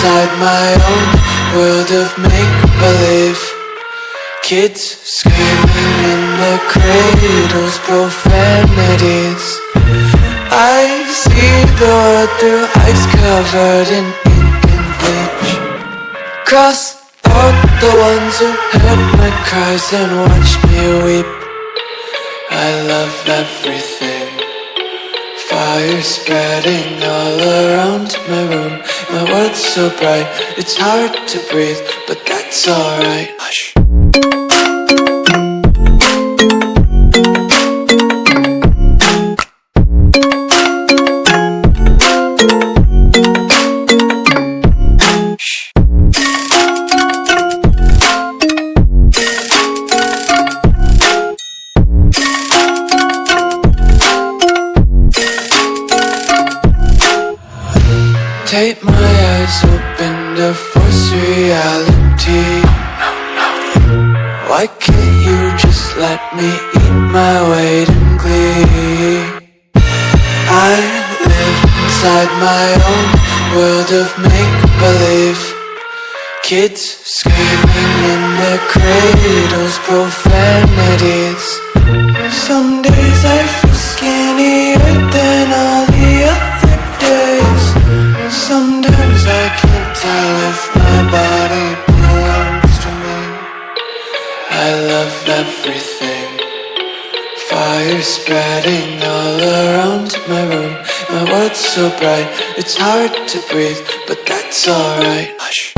inside my own world of make-believe. Kids screaming in their cradles, profanities. I see the world through ice covered in ink and bleach. Cross out the ones who heard my cries and watched me weep. I love everything. Fire spreading all around my room. My world's so bright, it's hard to breathe, but that's alright. Hush. Tape my eyes open to force reality. Why can't you just let me eat my weight in glee? I live inside my own world of make-believe. Kids screaming in their cradles, profanities. Some days I feel skinnier than all the other days. Sometimes I can't tell if my body belongs to me. I love everything. Fire spreading all around my room. My world's so bright, it's hard to breathe, but that's alright. Hush.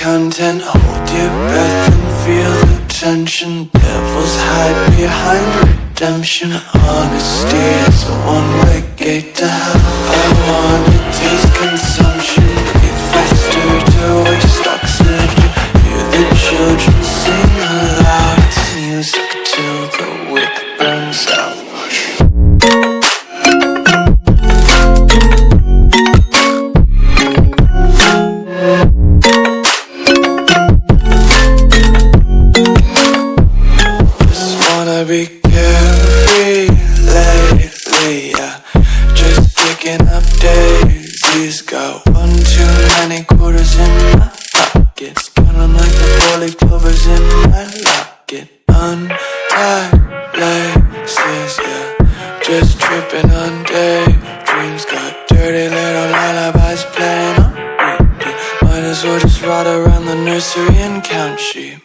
Content, hold your breath and feel the tension. Devils hide behind redemption. Honesty is a one-way gate to hell. I wanna taste consumption. Breathe faster to waste oxygen. Hear the children sing aloud. It's music till the wick burns out. Be carefree lately, yeah. Just picking up daisies. Got one too many quarters in my pockets. Counting like the four-leaf clovers in my locket. Untied laces, yeah. Just tripping on daydreams. Got dirty little lullabies playing on repeat. Might as well just ride around the nursery and count sheep.